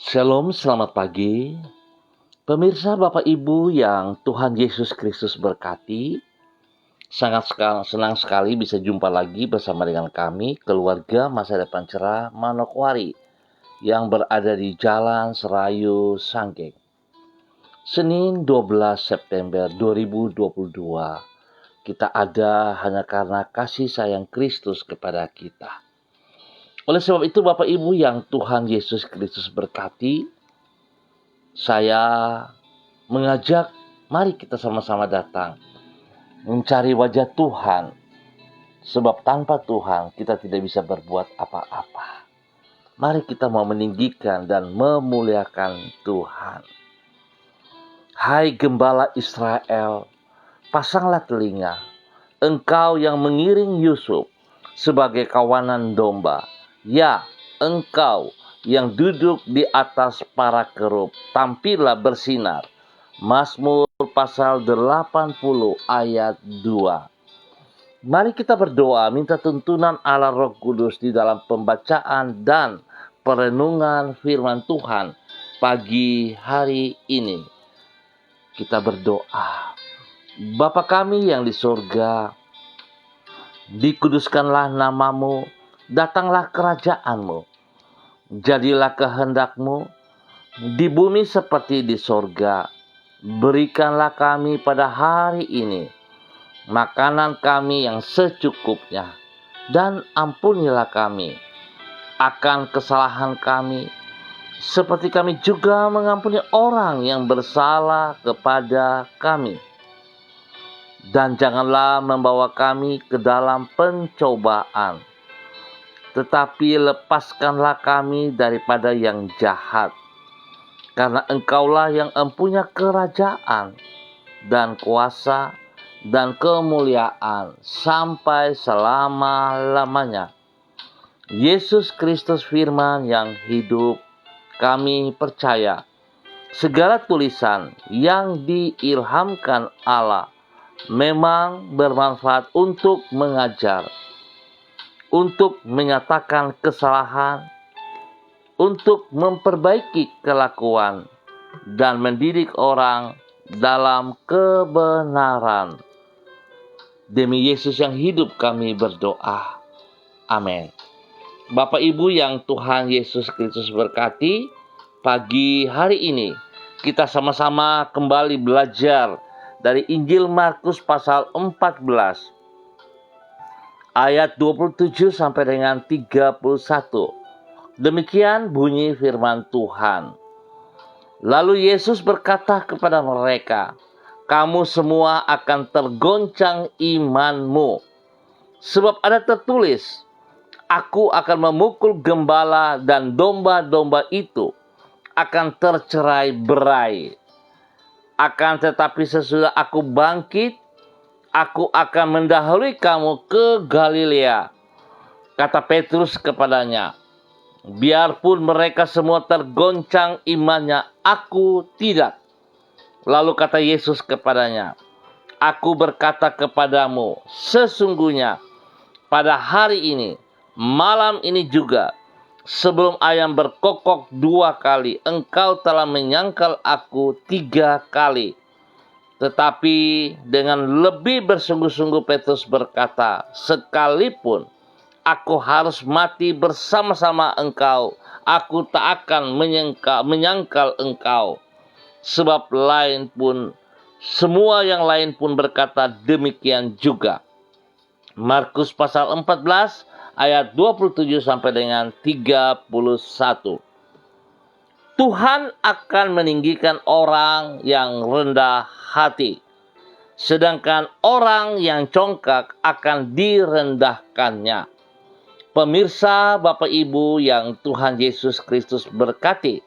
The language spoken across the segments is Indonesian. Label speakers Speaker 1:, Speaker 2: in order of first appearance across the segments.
Speaker 1: Shalom, selamat pagi. Pemirsa, Bapak Ibu yang Tuhan Yesus Kristus berkati, senang sekali bisa jumpa lagi bersama dengan kami, keluarga Masa Depan Cerah Manokwari, yang berada di Jalan Serayu Sanggeng. Senin 12 September 2022, kita ada hanya karena kasih sayang Kristus kepada kita. Oleh sebab itu, Bapak Ibu yang Tuhan Yesus Kristus berkati, saya mengajak, mari kita sama-sama datang mencari wajah Tuhan, sebab tanpa Tuhan kita tidak bisa berbuat apa-apa. Mari kita mau meninggikan dan memuliakan Tuhan. Hai Gembala Israel, pasanglah telinga, engkau yang mengiring Yusuf sebagai kawanan domba. Ya, engkau yang duduk di atas para kerub, tampillah bersinar. Mazmur pasal 80 ayat 2. Mari kita berdoa minta tuntunan Allah Roh Kudus di dalam pembacaan dan perenungan firman Tuhan pagi hari ini. Kita berdoa. Bapa kami yang di surga, dikuduskanlah namamu, datanglah kerajaanmu, jadilah kehendakmu di bumi seperti di surga. Berikanlah kami pada hari ini makanan kami yang secukupnya, dan ampunilah kami akan kesalahan kami, seperti kami juga mengampuni orang yang bersalah kepada kami. Dan janganlah membawa kami ke dalam pencobaan, tetapi lepaskanlah kami daripada yang jahat. Karena engkaulah yang empunya kerajaan dan kuasa dan kemuliaan sampai selama-lamanya. Yesus Kristus firman yang hidup, kami percaya segala tulisan yang diilhamkan Allah memang bermanfaat untuk mengajar, untuk menyatakan kesalahan, untuk memperbaiki kelakuan, dan mendidik orang dalam kebenaran. Demi Yesus yang hidup kami berdoa. Amin. Bapak Ibu yang Tuhan Yesus Kristus berkati, pagi hari ini kita sama-sama kembali belajar dari Injil Markus pasal 14 ayat 27 sampai dengan 31. Demikian bunyi firman Tuhan. Lalu Yesus berkata kepada mereka, kamu semua akan tergoncang imanmu. Sebab ada tertulis, aku akan memukul gembala dan domba-domba itu akan tercerai berai. Akan tetapi sesudah aku bangkit, aku akan mendahului kamu ke Galilea. Kata Petrus kepadanya, biarpun mereka semua tergoncang imannya, aku tidak. Lalu kata Yesus kepadanya, aku berkata kepadamu, sesungguhnya pada hari ini, malam ini juga, sebelum ayam berkokok 2 kali, engkau telah menyangkal aku 3 kali. Tetapi dengan lebih bersungguh-sungguh Petrus berkata, sekalipun aku harus mati bersama-sama engkau, aku tak akan menyangkal engkau. Sebab semua yang lain pun berkata demikian juga. Markus pasal 14 ayat 27 sampai dengan 31. Tuhan akan meninggikan orang yang rendah hati, sedangkan orang yang congkak akan direndahkannya. Pemirsa, Bapak Ibu yang Tuhan Yesus Kristus berkati,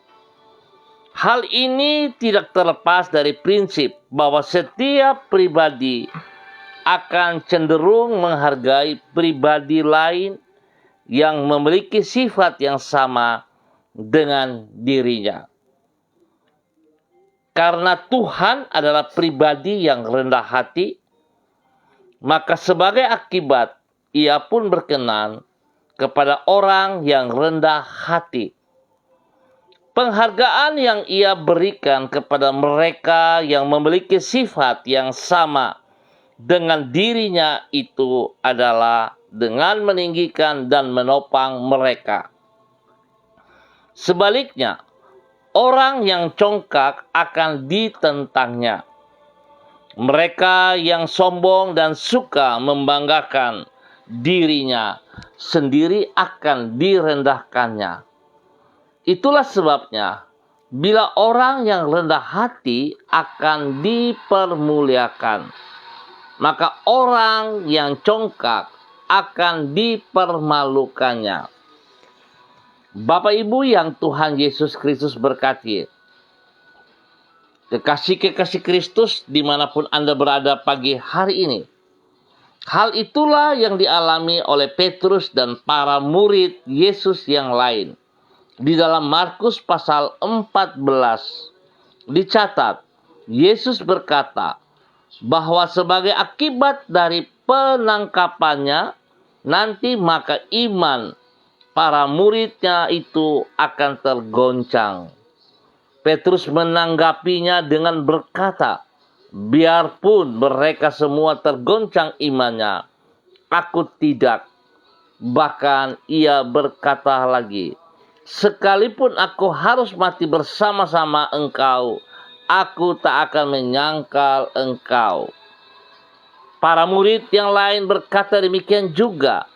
Speaker 1: hal ini tidak terlepas dari prinsip bahwa setiap pribadi akan cenderung menghargai pribadi lain yang memiliki sifat yang sama dengan dirinya. Karena Tuhan adalah pribadi yang rendah hati, maka sebagai akibat Ia pun berkenan kepada orang yang rendah hati. Penghargaan yang ia berikan kepada mereka yang memiliki sifat yang sama dengan dirinya itu adalah dengan meninggikan dan menopang mereka. Sebaliknya, orang yang congkak akan ditentangnya. Mereka yang sombong dan suka membanggakan dirinya sendiri akan direndahkannya. Itulah sebabnya, bila orang yang rendah hati akan dipermuliakan, maka orang yang congkak akan dipermalukannya. Bapak Ibu yang Tuhan Yesus Kristus berkati, kekasih-kekasih Kristus dimanapun Anda berada pagi hari ini, hal itulah yang dialami oleh Petrus dan para murid Yesus yang lain. Di dalam Markus pasal 14 dicatat, Yesus berkata bahwa sebagai akibat dari penangkapannya, nanti maka iman para muridnya itu akan tergoncang. Petrus menanggapinya dengan berkata, biarpun mereka semua tergoncang imannya, aku tidak. Bahkan ia berkata lagi, sekalipun aku harus mati bersama-sama engkau, aku tak akan menyangkal engkau. Para murid yang lain berkata demikian juga.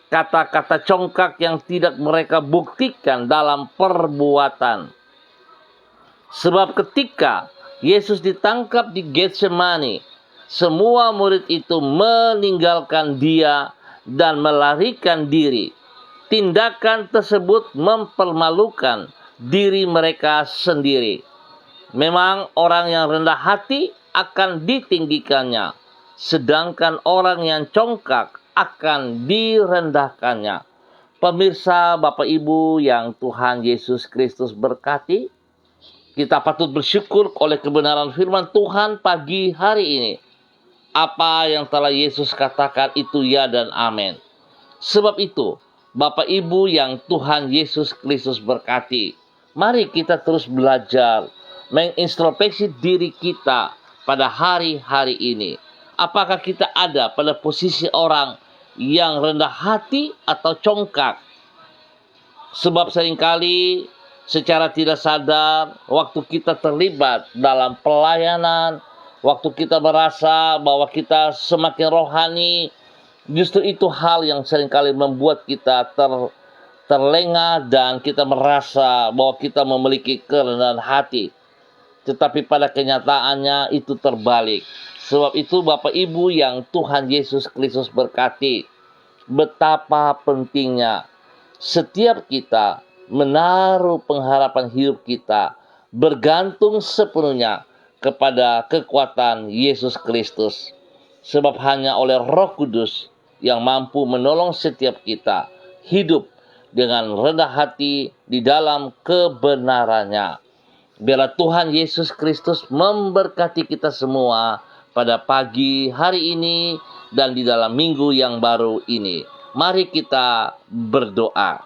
Speaker 1: Kata-kata congkak yang tidak mereka buktikan dalam perbuatan. Sebab ketika Yesus ditangkap di Getsemani, semua murid itu meninggalkan dia dan melarikan diri. Tindakan tersebut mempermalukan diri mereka sendiri. Memang orang yang rendah hati akan ditinggikannya, sedangkan orang yang congkak akan direndahkannya. Pemirsa, Bapak Ibu yang Tuhan Yesus Kristus berkati, kita patut bersyukur oleh kebenaran firman Tuhan pagi hari ini. Apa yang telah Yesus katakan itu ya dan amin. Sebab itu, Bapak Ibu yang Tuhan Yesus Kristus berkati, mari kita terus belajar mengintrospeksi diri kita pada hari-hari ini. Apakah kita ada pada posisi orang yang rendah hati atau congkak? Sebab seringkali secara tidak sadar, waktu kita terlibat dalam pelayanan, waktu kita merasa bahwa kita semakin rohani, justru itu hal yang seringkali membuat kita terlengah dan kita merasa bahwa kita memiliki kerendahan hati. Tetapi pada kenyataannya itu terbalik. Sebab itu Bapak Ibu yang Tuhan Yesus Kristus berkati, betapa pentingnya setiap kita menaruh pengharapan hidup kita bergantung sepenuhnya kepada kekuatan Yesus Kristus. Sebab hanya oleh Roh Kudus yang mampu menolong setiap kita hidup dengan rendah hati di dalam kebenarannya. Biarlah Tuhan Yesus Kristus memberkati kita semua pada pagi hari ini dan di dalam minggu yang baru ini. Mari kita berdoa.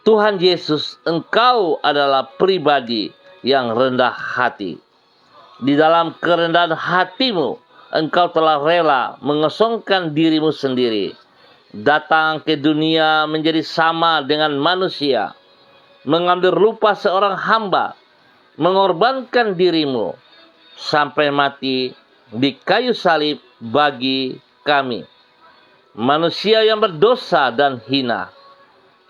Speaker 1: Tuhan Yesus, Engkau adalah pribadi yang rendah hati. Di dalam kerendahan hatimu, Engkau telah rela mengosongkan dirimu sendiri, datang ke dunia menjadi sama dengan manusia, mengambil rupa seorang hamba, mengorbankan dirimu sampai mati di kayu salib bagi kami, manusia yang berdosa dan hina.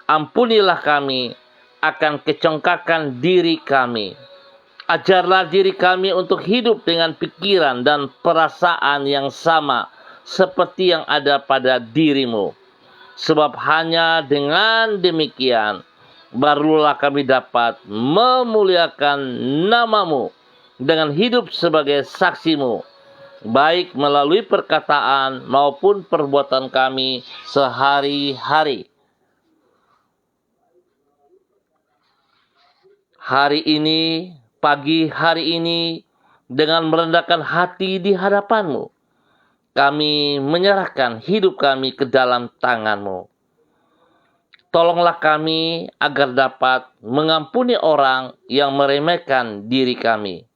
Speaker 1: Ampunilah kami akan kecongkakan diri kami. Ajarlah diri kami untuk hidup dengan pikiran dan perasaan yang sama seperti yang ada pada dirimu. Sebab hanya dengan demikian barulah kami dapat memuliakan namamu dengan hidup sebagai saksimu, baik melalui perkataan maupun perbuatan kami sehari-hari. Hari ini, pagi hari ini, dengan merendahkan hati di hadapan-Mu, kami menyerahkan hidup kami ke dalam tangan-Mu. Tolonglah kami agar dapat mengampuni orang yang meremehkan diri kami,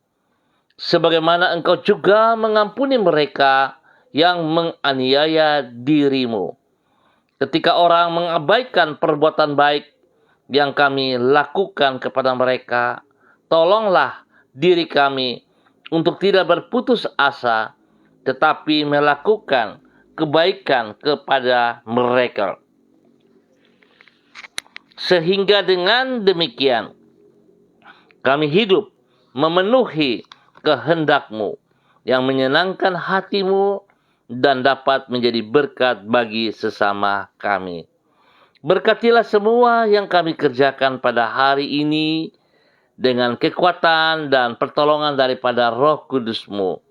Speaker 1: sebagaimana Engkau juga mengampuni mereka yang menganiaya dirimu. Ketika orang mengabaikan perbuatan baik yang kami lakukan kepada mereka, tolonglah diri kami untuk tidak berputus asa, tetapi melakukan kebaikan kepada mereka. Sehingga dengan demikian kami hidup memenuhi kehendak-Mu yang menyenangkan hati-Mu dan dapat menjadi berkat bagi sesama kami. Berkatilah semua yang kami kerjakan pada hari ini dengan kekuatan dan pertolongan daripada Roh Kudus-Mu,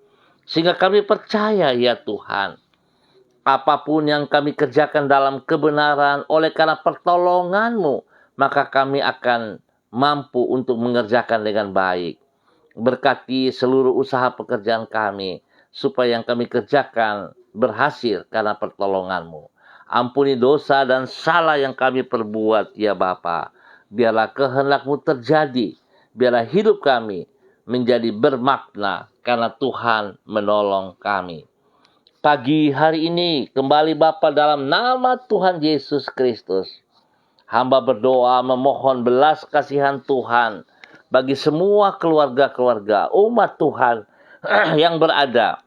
Speaker 1: sehingga kami percaya ya Tuhan, apapun yang kami kerjakan dalam kebenaran oleh karena pertolongan-Mu, maka kami akan mampu untuk mengerjakan dengan baik. Berkati seluruh usaha pekerjaan kami, supaya yang kami kerjakan berhasil karena pertolongan-Mu. Ampuni dosa dan salah yang kami perbuat ya Bapa. Biarlah kehendak-Mu terjadi. Biarlah hidup kami menjadi bermakna karena Tuhan menolong kami. Pagi hari ini kembali Bapa, dalam nama Tuhan Yesus Kristus, hamba berdoa memohon belas kasihan Tuhan bagi semua keluarga-keluarga umat Tuhan yang berada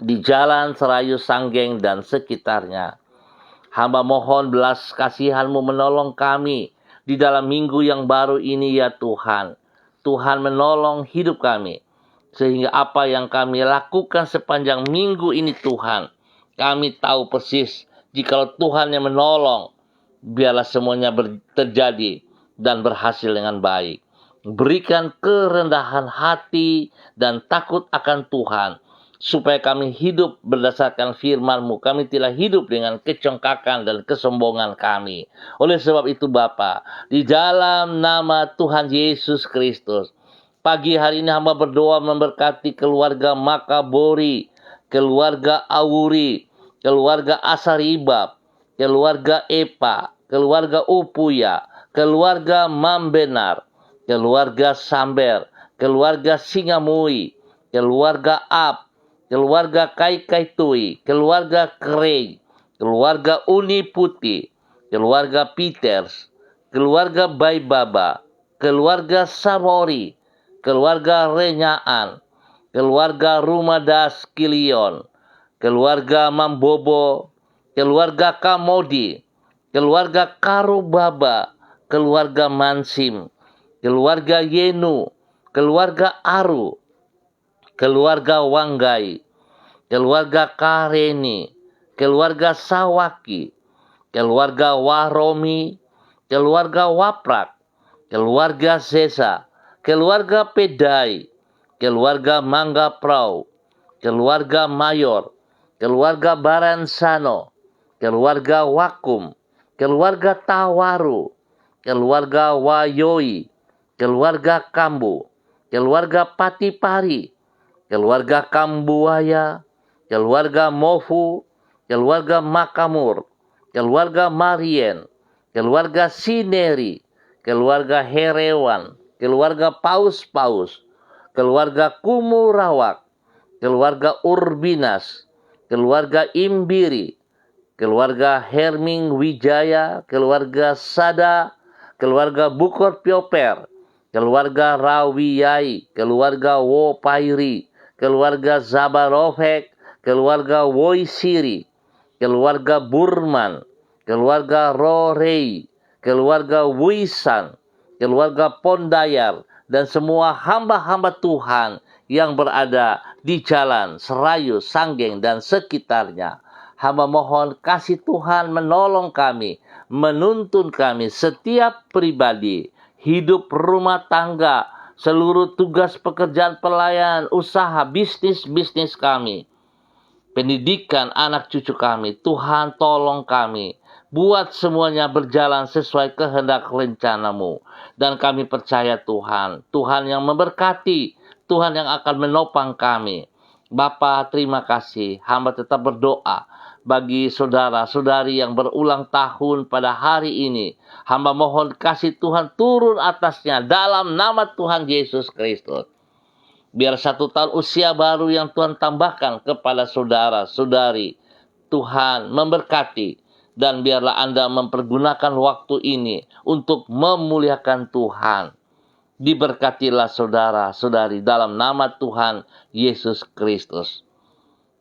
Speaker 1: di Jalan Serayu Sanggeng dan sekitarnya. Hamba mohon belas kasihan-Mu menolong kami di dalam minggu yang baru ini ya Tuhan. Tuhan menolong hidup kami, sehingga apa yang kami lakukan sepanjang minggu ini Tuhan, kami tahu persis jikalau Tuhan yang menolong, biarlah semuanya terjadi dan berhasil dengan baik. Berikan kerendahan hati dan takut akan Tuhan, supaya kami hidup berdasarkan firman-Mu. Kami tidak hidup dengan kecongkakan dan kesombongan kami. Oleh sebab itu Bapa, di dalam nama Tuhan Yesus Kristus, pagi hari ini hamba berdoa memberkati keluarga Makabori, keluarga Awuri, keluarga Asaribab, keluarga Epa, keluarga Upuya, keluarga Mambenar, keluarga Samber, keluarga Singamui, keluarga Ab, keluarga Kai-Kai-Tui, keluarga Krei, keluarga Uni Putih, keluarga Peters, keluarga Baibaba, keluarga Samori, keluarga Renyaan, keluarga Rumadas Kilion, keluarga Mambobo, keluarga Kamodi, keluarga Karubaba, keluarga Mansim, keluarga Yenu, keluarga Aru, keluarga Wanggai, keluarga Kareni, keluarga Sawaki, keluarga Waromi, keluarga Waprak, keluarga Sesa, keluarga Pedai, keluarga Mangga Prau, keluarga Mayor, keluarga Baransano, keluarga Wakum, keluarga Tawaru, keluarga Wayoi, keluarga Kambu, keluarga Patipari, keluarga Kambuaya, keluarga Mofu, keluarga Makamur, keluarga Marien, keluarga Sineri, keluarga Herewan, keluarga Paus-Paus, keluarga Kumurawak, keluarga Urbinas, keluarga Imbiri, keluarga Herming Wijaya, keluarga Sada, keluarga Bukor Pioper, keluarga Rawiyai, keluarga Wopairi, keluarga Zabarovek, keluarga Woisiri, keluarga Burman, keluarga Rorei, keluarga Wisan, keluarga Pondayar, dan semua hamba-hamba Tuhan yang berada di Jalan Serayu Sanggeng dan sekitarnya. Hamba mohon kasih Tuhan menolong kami, menuntun kami setiap pribadi, hidup rumah tangga, seluruh tugas pekerjaan pelayan, usaha, bisnis kami, pendidikan anak cucu kami. Tuhan tolong kami, buat semuanya berjalan sesuai kehendak rencana-Mu. Dan kami percaya Tuhan, Tuhan yang memberkati, Tuhan yang akan menopang kami. Bapa, terima kasih. Hamba tetap berdoa bagi saudara-saudari yang berulang tahun pada hari ini. Hamba mohon kasih Tuhan turun atasnya dalam nama Tuhan Yesus Kristus. Biar 1 tahun usia baru yang Tuhan tambahkan kepada saudara-saudari. Tuhan memberkati. Dan biarlah Anda mempergunakan waktu ini untuk memuliakan Tuhan. Diberkatilah saudara-saudari dalam nama Tuhan Yesus Kristus.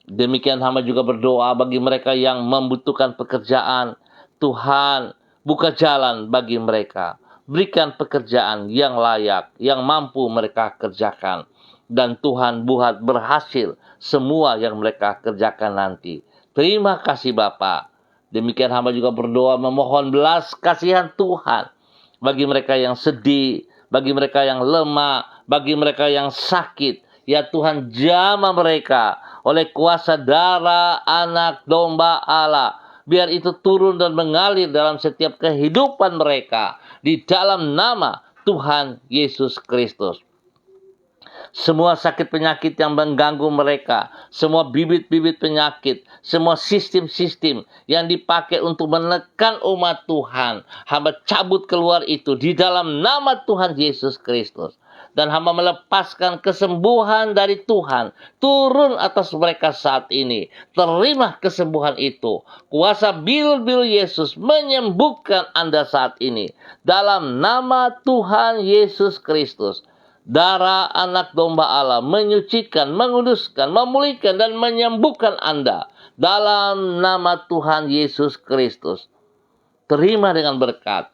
Speaker 1: Demikian hamba juga berdoa bagi mereka yang membutuhkan pekerjaan. Tuhan, buka jalan bagi mereka. Berikan pekerjaan yang layak, yang mampu mereka kerjakan. Dan Tuhan buat berhasil semua yang mereka kerjakan nanti. Terima kasih Bapa. Demikian hamba juga berdoa memohon belas kasihan Tuhan bagi mereka yang sedih, bagi mereka yang lemah, bagi mereka yang sakit. Ya Tuhan, jamah mereka oleh kuasa darah anak domba Allah. Biar itu turun dan mengalir dalam setiap kehidupan mereka. Di dalam nama Tuhan Yesus Kristus. Semua sakit penyakit yang mengganggu mereka, semua bibit-bibit penyakit, semua sistem-sistem yang dipakai untuk menekan umat Tuhan, hamba cabut keluar itu di dalam nama Tuhan Yesus Kristus. Dan hamba melepaskan kesembuhan dari Tuhan turun atas mereka saat ini. Terima kesembuhan itu. Kuasa bil-bil Yesus menyembuhkan Anda saat ini. Dalam nama Tuhan Yesus Kristus. Darah anak domba Allah menyucikan, menguduskan, memulihkan, dan menyembuhkan Anda. Dalam nama Tuhan Yesus Kristus. Terima dengan berkat,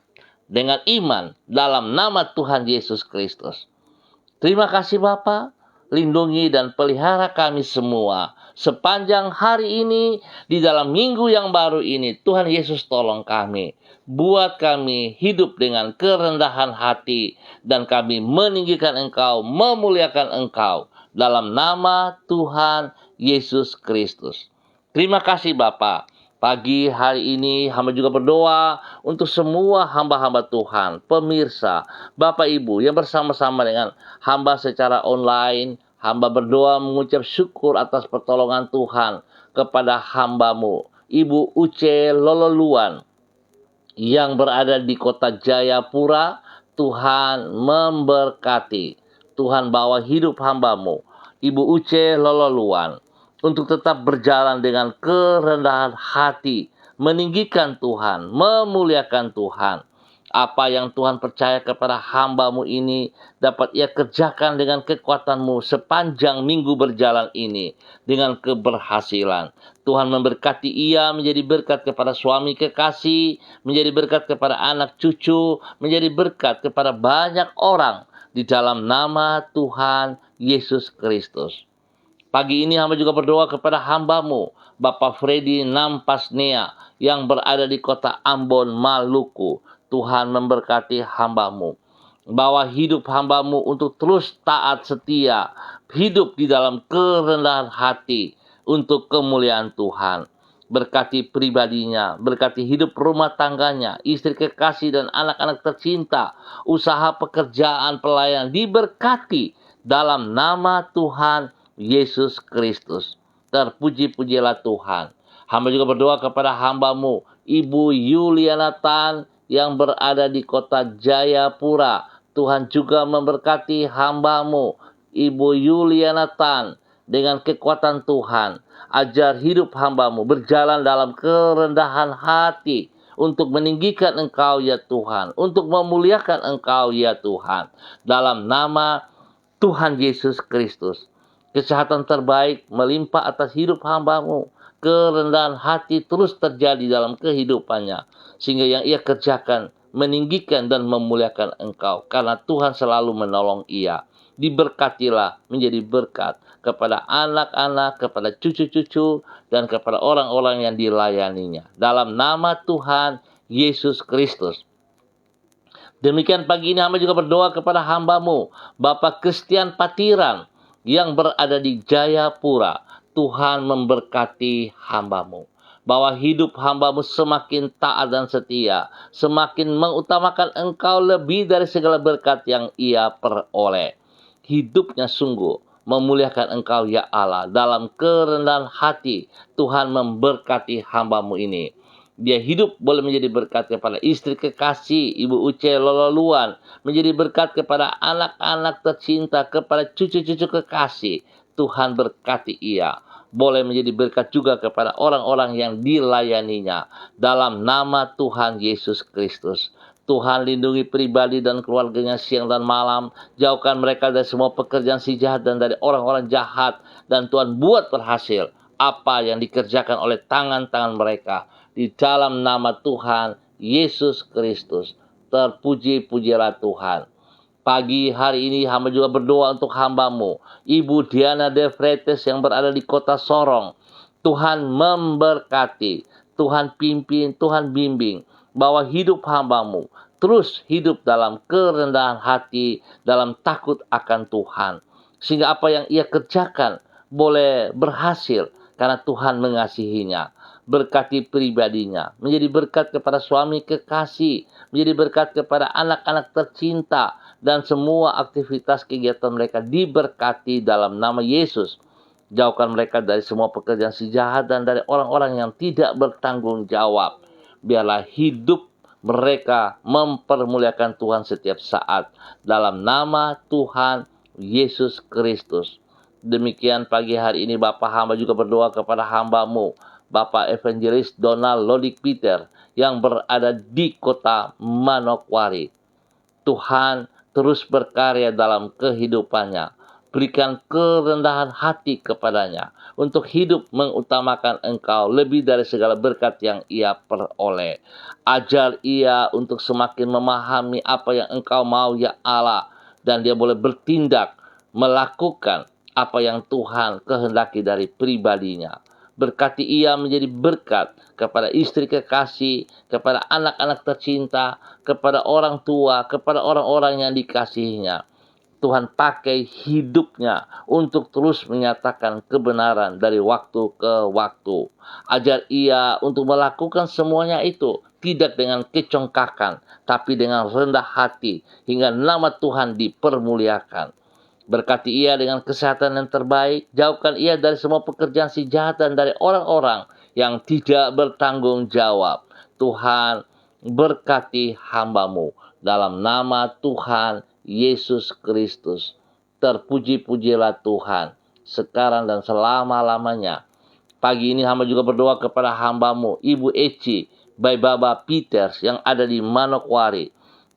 Speaker 1: dengan iman, dalam nama Tuhan Yesus Kristus. Terima kasih Bapa, lindungi dan pelihara kami semua. Sepanjang hari ini, di dalam minggu yang baru ini, Tuhan Yesus tolong kami. Buat kami hidup dengan kerendahan hati, dan kami meninggikan Engkau, memuliakan Engkau. Dalam nama Tuhan Yesus Kristus. Terima kasih Bapa. Pagi hari ini hamba juga berdoa untuk semua hamba-hamba Tuhan, pemirsa, Bapak Ibu yang bersama-sama dengan hamba secara online. Hamba berdoa mengucap syukur atas pertolongan Tuhan kepada hambamu, Ibu Uce Lololuan, yang berada di kota Jayapura. Tuhan memberkati. Tuhan bawa hidup hambamu, Ibu Uce Lololuan, untuk tetap berjalan dengan kerendahan hati, meninggikan Tuhan, memuliakan Tuhan. Apa yang Tuhan percaya kepada hambamu ini dapat ia kerjakan dengan kekuatanmu sepanjang minggu berjalan ini dengan keberhasilan. Tuhan memberkati ia menjadi berkat kepada suami kekasih, menjadi berkat kepada anak cucu, menjadi berkat kepada banyak orang di dalam nama Tuhan Yesus Kristus. Pagi ini hamba juga berdoa kepada hambamu, Bapak Freddy Nampasnea, yang berada di kota Ambon, Maluku. Tuhan memberkati hambamu. Bawa hidup hambamu untuk terus taat setia, hidup di dalam kerendahan hati untuk kemuliaan Tuhan. Berkati pribadinya, berkati hidup rumah tangganya, istri kekasih dan anak-anak tercinta, usaha pekerjaan pelayanan diberkati dalam nama Tuhan Yesus Kristus. Terpuji-pujilah Tuhan. Hamba juga berdoa kepada hambamu, Ibu Yuliana Tan, yang berada di kota Jayapura. Tuhan juga memberkati hambamu, Ibu Yuliana Tan, dengan kekuatan Tuhan. Ajar hidup hambamu berjalan dalam kerendahan hati untuk meninggikan Engkau ya Tuhan, untuk memuliakan Engkau ya Tuhan. Dalam nama Tuhan Yesus Kristus. Kesehatan terbaik melimpah atas hidup hambamu. Kerendahan hati terus terjadi dalam kehidupannya. Sehingga yang ia kerjakan meninggikan dan memuliakan Engkau. Karena Tuhan selalu menolong ia. Diberkatilah menjadi berkat kepada anak-anak, kepada cucu-cucu, dan kepada orang-orang yang dilayaninya. Dalam nama Tuhan Yesus Kristus. Demikian pagi ini hamba juga berdoa kepada hambamu, Bapak Christian Patiran, yang berada di Jayapura. Tuhan memberkati hambamu. Bahwa hidup hambamu semakin taat dan setia. Semakin mengutamakan Engkau lebih dari segala berkat yang ia peroleh. Hidupnya sungguh memuliakan Engkau ya Allah. Dalam kerendahan hati Tuhan memberkati hamba-Mu ini. Dia hidup boleh menjadi berkat kepada istri kekasih, Ibu Uce Lololuan, menjadi berkat kepada anak-anak tercinta, kepada cucu-cucu kekasih. Tuhan berkati ia. Boleh menjadi berkat juga kepada orang-orang yang dilayaninya. Dalam nama Tuhan Yesus Kristus. Tuhan lindungi pribadi dan keluarganya siang dan malam. Jauhkan mereka dari semua pekerjaan si jahat dan dari orang-orang jahat. Dan Tuhan buat berhasil apa yang dikerjakan oleh tangan-tangan mereka. Di dalam nama Tuhan Yesus Kristus. Terpuji-pujilah Tuhan. Pagi hari ini hamba juga berdoa untuk hamba-Mu, Ibu Diana De Freitas yang berada di kota Sorong. Tuhan memberkati, Tuhan pimpin, Tuhan bimbing, bahwa hidup hamba-Mu terus hidup dalam kerendahan hati, dalam takut akan Tuhan. Sehingga apa yang ia kerjakan boleh berhasil karena Tuhan mengasihinya. Berkati pribadinya, menjadi berkat kepada suami kekasih, menjadi berkat kepada anak-anak tercinta, dan semua aktivitas kegiatan mereka diberkati dalam nama Yesus. Jauhkan mereka dari semua pekerjaan si jahat dan dari orang-orang yang tidak bertanggung jawab. Biarlah hidup mereka mempermuliakan Tuhan setiap saat. Dalam nama Tuhan Yesus Kristus. Demikian pagi hari ini Bapak hamba juga berdoa kepada hamba-Mu, Bapak Evangelis Donald Lodik Peter yang berada di kota Manokwari. Tuhan terus berkarya dalam kehidupannya. Berikan kerendahan hati kepadanya untuk hidup mengutamakan Engkau lebih dari segala berkat yang ia peroleh. Ajar ia untuk semakin memahami apa yang Engkau mau ya Allah. Dan dia boleh bertindak, melakukan apa yang Tuhan kehendaki dari pribadinya. Berkati ia menjadi berkat kepada istri kekasih, kepada anak-anak tercinta, kepada orang tua, kepada orang-orang yang dikasihinya. Tuhan pakai hidupnya untuk terus menyatakan kebenaran dari waktu ke waktu. Ajar ia untuk melakukan semuanya itu tidak dengan kecongkakan, tapi dengan rendah hati hingga nama Tuhan dipermuliakan. Berkati ia dengan kesehatan yang terbaik. Jauhkan ia dari semua pekerjaan si jahat dan dari orang-orang yang tidak bertanggung jawab. Tuhan berkati hamba-Mu dalam nama Tuhan Yesus Kristus. Terpuji-pujilah Tuhan sekarang dan selama-lamanya. Pagi ini hamba juga berdoa kepada hamba-Mu, Ibu Eci Baibaba Peters yang ada di Manokwari.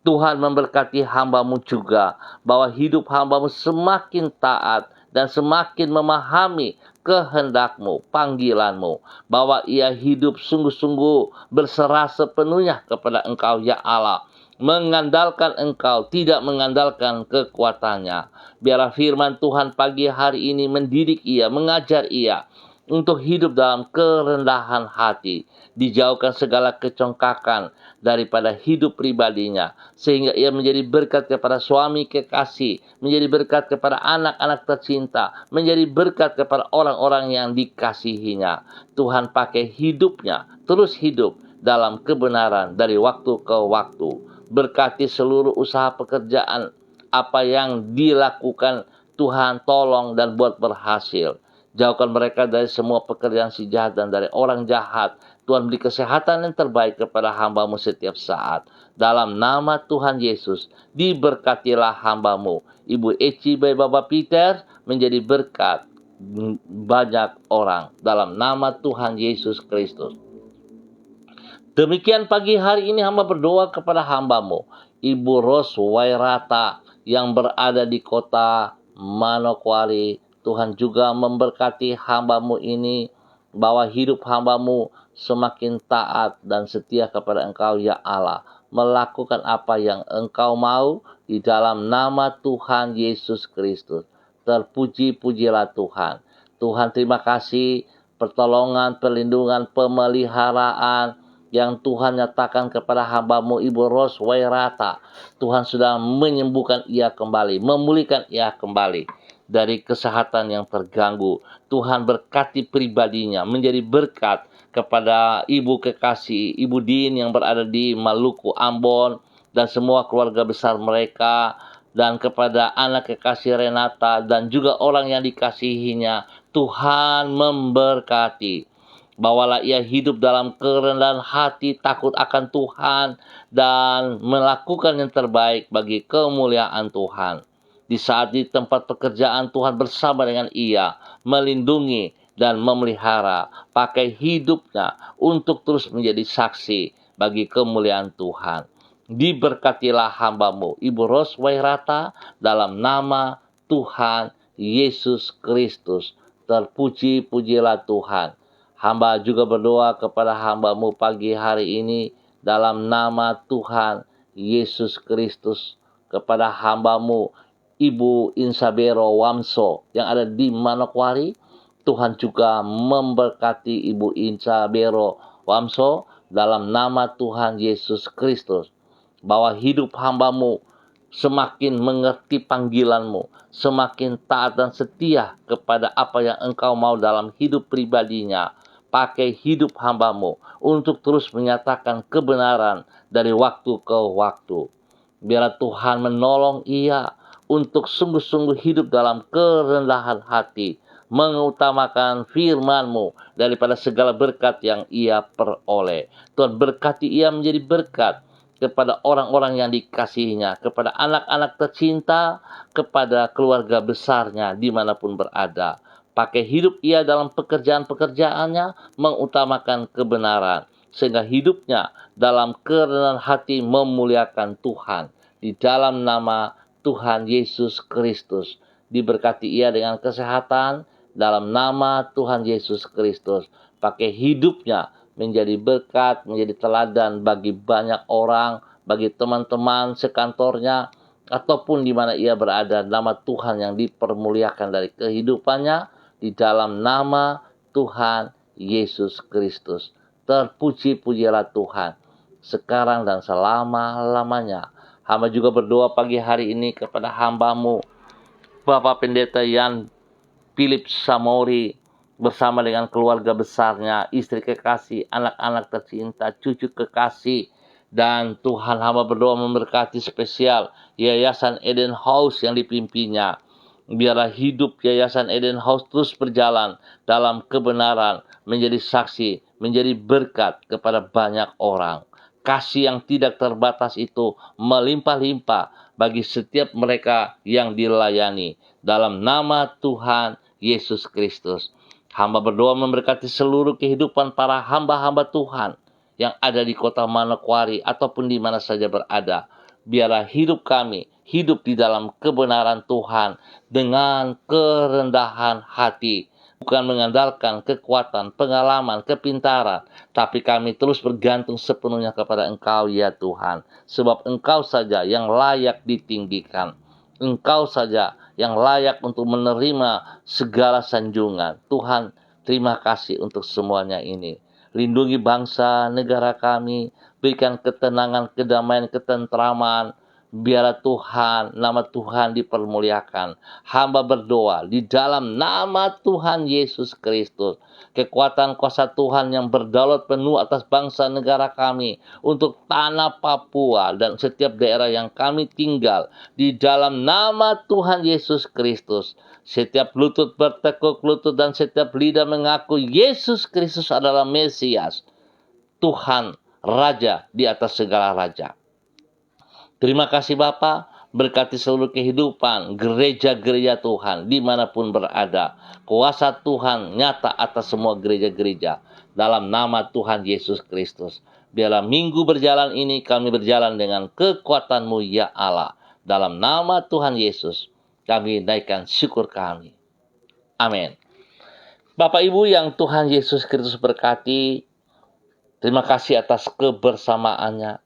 Speaker 1: Tuhan memberkati hamba-Mu juga, bahwa hidup hamba-Mu semakin taat dan semakin memahami kehendak-Mu, panggilan-Mu, bahwa ia hidup sungguh-sungguh berserah sepenuhnya kepada Engkau ya Allah, mengandalkan Engkau, tidak mengandalkan kekuatannya. Biarlah firman Tuhan pagi hari ini mendidik ia, mengajar ia untuk hidup dalam kerendahan hati, dijauhkan segala kecongkakan daripada hidup pribadinya, sehingga ia menjadi berkat kepada suami kekasih, menjadi berkat kepada anak-anak tercinta, menjadi berkat kepada orang-orang yang dikasihinya. Tuhan pakai hidupnya, terus hidup dalam kebenaran dari waktu ke waktu. Berkati seluruh usaha pekerjaan, apa yang dilakukan Tuhan tolong dan buat berhasil. Jauhkan mereka dari semua pekerjaan si jahat dan dari orang jahat. Tuhan beri kesehatan yang terbaik kepada hamba-Mu setiap saat. Dalam nama Tuhan Yesus, diberkatilah hamba-Mu, Ibu Eci Baibaba Peter, menjadi berkat banyak orang. Dalam nama Tuhan Yesus Kristus. Demikian pagi hari ini hamba berdoa kepada hamba-Mu, Ibu Ros Wairata yang berada di kota Manokwari. Tuhan juga memberkati hamba-Mu ini, bahwa hidup hamba-Mu semakin taat dan setia kepada Engkau ya Allah, melakukan apa yang Engkau mau di dalam nama Tuhan Yesus Kristus. Terpuji-pujilah Tuhan. Tuhan terima kasih pertolongan, perlindungan, pemeliharaan yang Tuhan nyatakan kepada hamba-Mu Ibu Ros Wairata. Tuhan sudah menyembuhkan ia kembali, memulihkan ia kembali dari kesehatan yang terganggu. Tuhan berkati pribadinya, menjadi berkat kepada ibu kekasih, Ibu Din yang berada di Maluku, Ambon, dan semua keluarga besar mereka, dan kepada anak kekasih Renata dan juga orang yang dikasihinya. Tuhan memberkati. Bawalah ia hidup dalam kerendahan hati, takut akan Tuhan, dan melakukan yang terbaik bagi kemuliaan Tuhan. Di saat di tempat pekerjaan, Tuhan bersama dengan ia, melindungi dan memelihara, pakai hidupnya untuk terus menjadi saksi bagi kemuliaan Tuhan. Diberkatilah hamba-Mu, Ibu Ros Wairata, dalam nama Tuhan Yesus Kristus. Terpuji-pujilah Tuhan. Hamba juga berdoa kepada hamba-Mu pagi hari ini dalam nama Tuhan Yesus Kristus, kepada hamba-Mu Ibu Insabero Wamso yang ada di Manokwari. Tuhan juga memberkati Ibu Insabero Wamso dalam nama Tuhan Yesus Kristus. Bahwa hidup hamba-Mu semakin mengerti panggilan-Mu, semakin taat dan setia kepada apa yang Engkau mau dalam hidup pribadinya. Pakai hidup hamba-Mu untuk terus menyatakan kebenaran dari waktu ke waktu. Biarlah Tuhan menolong ia untuk sungguh-sungguh hidup dalam kerendahan hati, mengutamakan firman-Mu daripada segala berkat yang ia peroleh. Tuhan berkati ia menjadi berkat kepada orang-orang yang dikasihinya, kepada anak-anak tercinta, kepada keluarga besarnya dimanapun berada. Pakai hidup ia dalam pekerjaan-pekerjaannya, mengutamakan kebenaran, sehingga hidupnya dalam kerendahan hati memuliakan Tuhan. Di dalam nama Tuhan Yesus Kristus, diberkati ia dengan kesehatan, dalam nama Tuhan Yesus Kristus. Pakai hidupnya menjadi berkat, menjadi teladan bagi banyak orang, bagi teman-teman sekantornya, ataupun di mana ia berada. Nama Tuhan yang dipermuliakan dari kehidupannya, di dalam nama Tuhan Yesus Kristus. Terpuji-pujilah Tuhan, sekarang dan selama-lamanya. Hamba juga berdoa pagi hari ini kepada hamba-Mu, Bapak Pendeta Yan Philip Samori, bersama dengan keluarga besarnya, istri kekasih, anak-anak tercinta, cucu kekasih. Dan Tuhan, hamba berdoa memberkati spesial Yayasan Eden House yang dipimpinnya. Biarlah hidup Yayasan Eden House terus berjalan dalam kebenaran, menjadi saksi, menjadi berkat kepada banyak orang. Kasih yang tidak terbatas itu melimpah-limpah bagi setiap mereka yang dilayani. Dalam nama Tuhan Yesus Kristus. Hamba berdoa memberkati seluruh kehidupan para hamba-hamba Tuhan yang ada di kota Manokwari ataupun di mana saja berada. Biarlah hidup kami hidup di dalam kebenaran Tuhan dengan kerendahan hati. Bukan mengandalkan kekuatan, pengalaman, kepintaran, tapi kami terus bergantung sepenuhnya kepada Engkau ya Tuhan. Sebab Engkau saja yang layak ditinggikan. Engkau saja yang layak untuk menerima segala sanjungan. Tuhan, terima kasih untuk semuanya ini. Lindungi bangsa, negara kami. Berikan ketenangan, kedamaian, ketentraman. Biarlah Tuhan, nama Tuhan dipermuliakan. Hamba berdoa di dalam nama Tuhan Yesus Kristus. Kekuatan kuasa Tuhan yang berdaulat penuh atas bangsa negara kami. Untuk tanah Papua dan setiap daerah yang kami tinggal. Di dalam nama Tuhan Yesus Kristus. Setiap lutut bertekuk lutut dan setiap lidah mengaku Yesus Kristus adalah Mesias. Tuhan, Raja di atas segala raja. Terima kasih Bapa, berkati seluruh kehidupan gereja-gereja Tuhan dimanapun berada. Kuasa Tuhan nyata atas semua gereja-gereja dalam nama Tuhan Yesus Kristus. Biarlah minggu berjalan ini kami berjalan dengan kekuatan-Mu ya Allah. Dalam nama Tuhan Yesus kami naikkan syukur kami. Amin. Bapak Ibu yang Tuhan Yesus Kristus berkati, terima kasih atas kebersamaannya.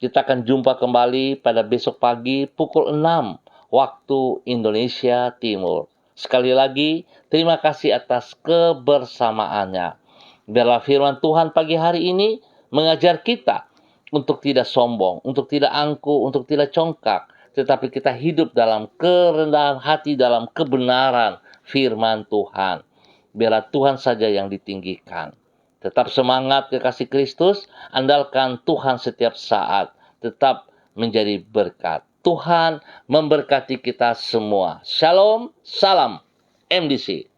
Speaker 1: Kita akan jumpa kembali pada besok pagi pukul 6 waktu Indonesia Timur. Sekali lagi, terima kasih atas kebersamaannya. Biarlah firman Tuhan pagi hari ini mengajar kita untuk tidak sombong, untuk tidak angkuh, untuk tidak congkak, tetapi kita hidup dalam kerendahan hati, dalam kebenaran firman Tuhan. Biarlah Tuhan saja yang ditinggikan. Tetap semangat kekasih Kristus, andalkan Tuhan setiap saat, tetap menjadi berkat. Tuhan memberkati kita semua. Shalom, salam MDC.